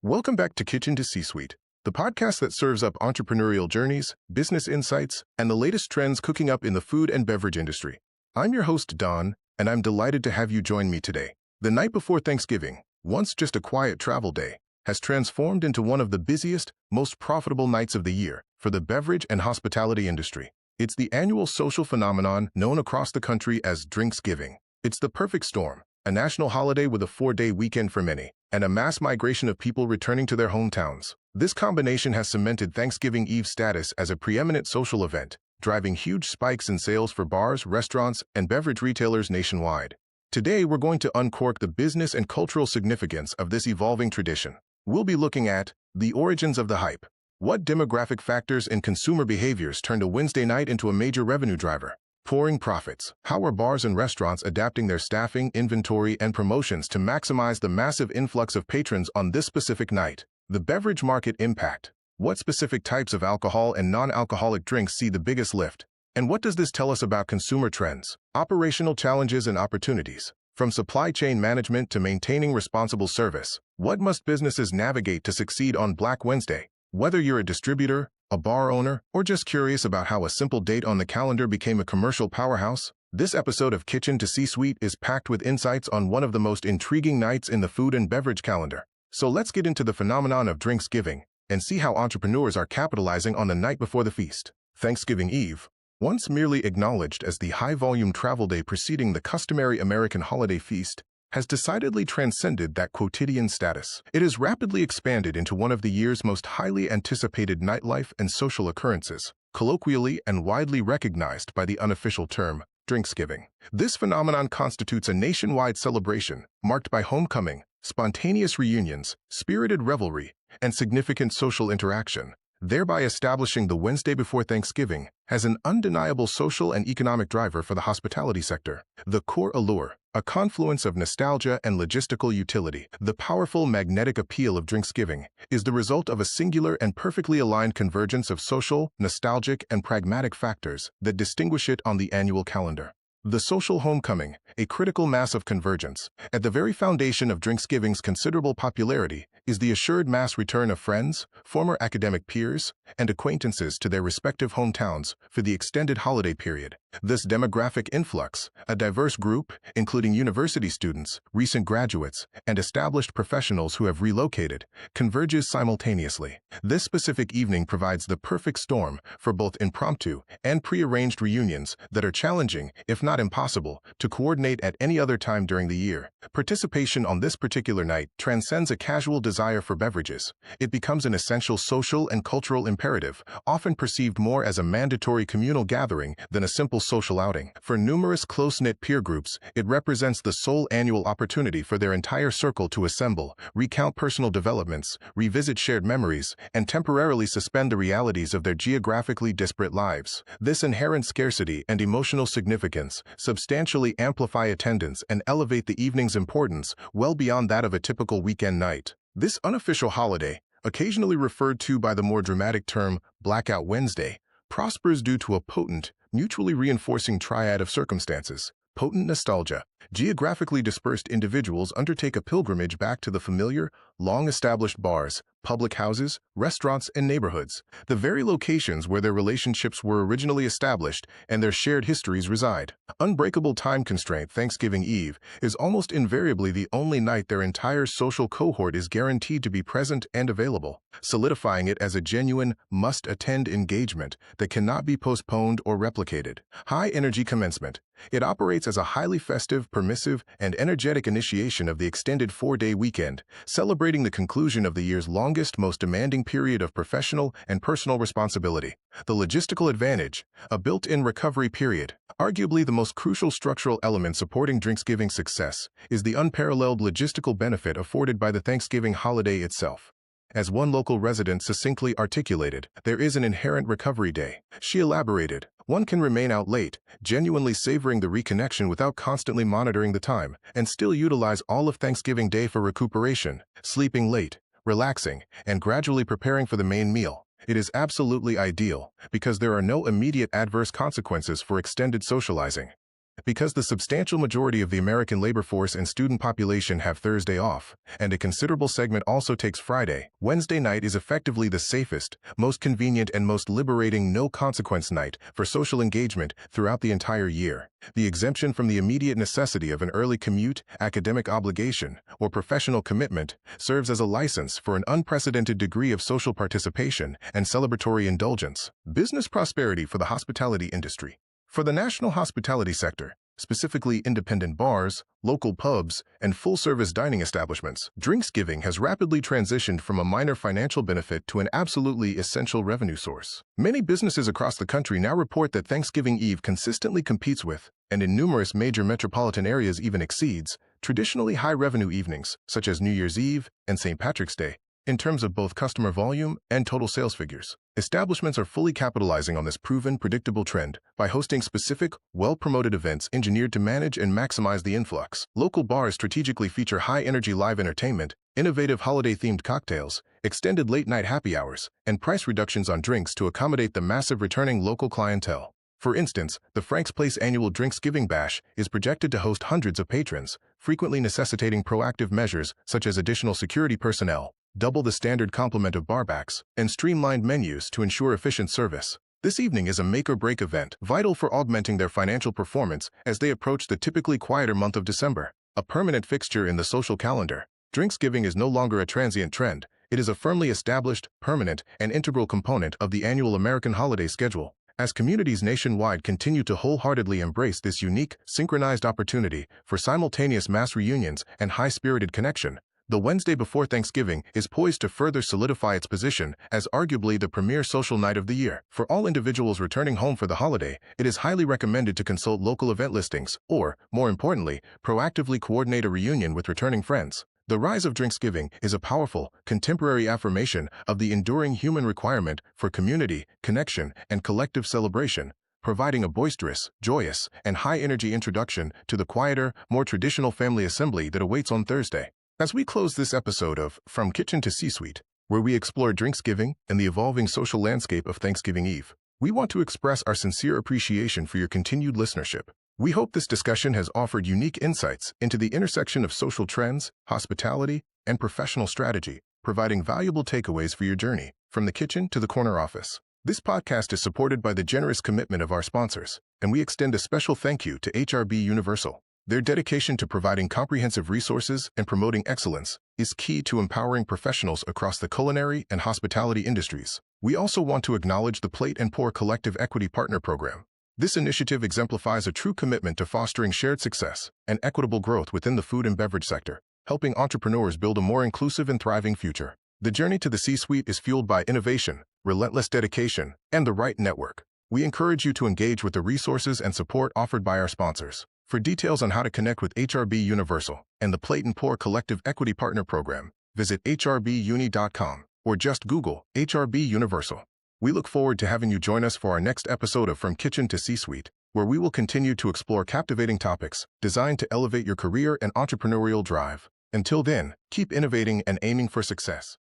Welcome back to Kitchen to C-Suite, the podcast that serves up entrepreneurial journeys, business insights, and the latest trends cooking up in the food and beverage industry. I'm your host, Don, and I'm delighted to have you join me today. The night before Thanksgiving, once just a quiet travel day, has transformed into one of the busiest, most profitable nights of the year for the beverage and hospitality industry. It's the annual social phenomenon known across the country as Drinksgiving. It's the perfect storm, a national holiday with a 4-day weekend for many, and a mass migration of people returning to their hometowns. This combination has cemented Thanksgiving Eve's status as a preeminent social event, driving huge spikes in sales for bars, restaurants, and beverage retailers nationwide. Today, we're going to uncork the business and cultural significance of this evolving tradition. We'll be looking at the origins of the hype. What demographic factors and consumer behaviors turned a Wednesday night into a major revenue driver? Pouring profits. How are bars and restaurants adapting their staffing, inventory, and promotions to maximize the massive influx of patrons on this specific night? The beverage market impact. What specific types of alcohol and non-alcoholic drinks see the biggest lift? And what does this tell us about consumer trends? Operational challenges and opportunities. From supply chain management to maintaining responsible service, what must businesses navigate to succeed on Black Wednesday? Whether you're a distributor, a bar owner, or just curious about how a simple date on the calendar became a commercial powerhouse, this episode of Kitchen to C-Suite is packed with insights on one of the most intriguing nights in the food and beverage calendar. So let's get into the phenomenon of Drinksgiving and see how entrepreneurs are capitalizing on the night before the feast. Thanksgiving Eve, once merely acknowledged as the high-volume travel day preceding the customary American holiday feast, has decidedly transcended that quotidian status. It has rapidly expanded into one of the year's most highly anticipated nightlife and social occurrences, colloquially and widely recognized by the unofficial term, Drinksgiving. This phenomenon constitutes a nationwide celebration marked by homecoming, spontaneous reunions, spirited revelry, and significant social interaction, thereby establishing the Wednesday before Thanksgiving as an undeniable social and economic driver for the hospitality sector. The core allure, a confluence of nostalgia and logistical utility. The powerful magnetic appeal of Drinksgiving is the result of a singular and perfectly aligned convergence of social, nostalgic, and pragmatic factors that distinguish it on the annual calendar. The social homecoming, a critical mass of convergence. At the very foundation of Drinksgiving's considerable popularity is the assured mass return of friends, former academic peers, and acquaintances to their respective hometowns for the extended holiday period. This demographic influx, a diverse group, including university students, recent graduates, and established professionals who have relocated, converges simultaneously. This specific evening provides the perfect storm for both impromptu and prearranged reunions that are challenging, if not impossible, to coordinate at any other time during the year. Participation on this particular night transcends a casual desire for beverages. It becomes an essential social and cultural imperative, often perceived more as a mandatory communal gathering than a simple social outing. For numerous close-knit peer groups, it represents the sole annual opportunity for their entire circle to assemble, recount personal developments, revisit shared memories, and temporarily suspend the realities of their geographically disparate lives. This inherent scarcity and emotional significance substantially amplify attendance and elevate the evening's importance well beyond that of a typical weekend night. This unofficial holiday, occasionally referred to by the more dramatic term Blackout Wednesday, prospers due to a potent, mutually reinforcing triad of circumstances. Potent nostalgia. Geographically dispersed individuals undertake a pilgrimage back to the familiar, long-established bars, public houses, restaurants, and neighborhoods, the very locations where their relationships were originally established and their shared histories reside. Unbreakable time constraint. Thanksgiving Eve is almost invariably the only night their entire social cohort is guaranteed to be present and available, solidifying it as a genuine, must-attend engagement that cannot be postponed or replicated. High-energy commencement. It operates as a highly festive, permissive, and energetic initiation of the extended 4-day weekend, celebrating the conclusion of the year's longest, most demanding period of professional and personal responsibility. The logistical advantage, a built-in recovery period. Arguably the most crucial structural element supporting Drinksgiving's success is the unparalleled logistical benefit afforded by the Thanksgiving holiday itself. As one local resident succinctly articulated, there is an inherent recovery day. She elaborated, one can remain out late, genuinely savoring the reconnection without constantly monitoring the time, and still utilize all of Thanksgiving Day for recuperation, sleeping late, relaxing, and gradually preparing for the main meal. It is absolutely ideal because there are no immediate adverse consequences for extended socializing. Because the substantial majority of the American labor force and student population have Thursday off, and a considerable segment also takes Friday, Wednesday night is effectively the safest, most convenient, and most liberating no-consequence night for social engagement throughout the entire year. The exemption from the immediate necessity of an early commute, academic obligation, or professional commitment serves as a license for an unprecedented degree of social participation and celebratory indulgence. Business prosperity for the hospitality industry. For the national hospitality sector, specifically independent bars, local pubs, and full-service dining establishments, Drinksgiving has rapidly transitioned from a minor financial benefit to an absolutely essential revenue source. Many businesses across the country now report that Thanksgiving Eve consistently competes with, and in numerous major metropolitan areas even exceeds, traditionally high-revenue evenings, such as New Year's Eve and St. Patrick's Day, in terms of both customer volume and total sales figures. Establishments are fully capitalizing on this proven, predictable trend by hosting specific, well-promoted events engineered to manage and maximize the influx. Local bars strategically feature high-energy live entertainment, innovative holiday-themed cocktails, extended late-night happy hours, and price reductions on drinks to accommodate the massive returning local clientele. For instance, the Frank's Place annual Drinksgiving Bash is projected to host hundreds of patrons, frequently necessitating proactive measures such as additional security personnel, double the standard complement of barbacks, and streamlined menus to ensure efficient service. This evening is a make-or-break event, vital for augmenting their financial performance as they approach the typically quieter month of December. A permanent fixture in the social calendar, Drinksgiving is no longer a transient trend. It is a firmly established, permanent, and integral component of the annual American holiday schedule. As communities nationwide continue to wholeheartedly embrace this unique, synchronized opportunity for simultaneous mass reunions and high-spirited connection, the Wednesday before Thanksgiving is poised to further solidify its position as arguably the premier social night of the year. For all individuals returning home for the holiday, it is highly recommended to consult local event listings or, more importantly, proactively coordinate a reunion with returning friends. The rise of Drinksgiving is a powerful, contemporary affirmation of the enduring human requirement for community, connection, and collective celebration, providing a boisterous, joyous, and high-energy introduction to the quieter, more traditional family assembly that awaits on Thursday. As we close this episode of From Kitchen to C-Suite, where we explore Drinksgiving and the evolving social landscape of Thanksgiving Eve, we want to express our sincere appreciation for your continued listenership. We hope this discussion has offered unique insights into the intersection of social trends, hospitality, and professional strategy, providing valuable takeaways for your journey from the kitchen to the corner office. This podcast is supported by the generous commitment of our sponsors, and we extend a special thank you to HRB Universal. Their dedication to providing comprehensive resources and promoting excellence is key to empowering professionals across the culinary and hospitality industries. We also want to acknowledge the Plate and Pour Collective Equity Partner Program. This initiative exemplifies a true commitment to fostering shared success and equitable growth within the food and beverage sector, helping entrepreneurs build a more inclusive and thriving future. The journey to the C-suite is fueled by innovation, relentless dedication, and the right network. We encourage you to engage with the resources and support offered by our sponsors. For details on how to connect with HRB Universal and the Plate and Pour Collective Equity Partner Program, visit hrbuni.com or just Google HRB Universal. We look forward to having you join us for our next episode of From Kitchen to C-Suite, where we will continue to explore captivating topics designed to elevate your career and entrepreneurial drive. Until then, keep innovating and aiming for success.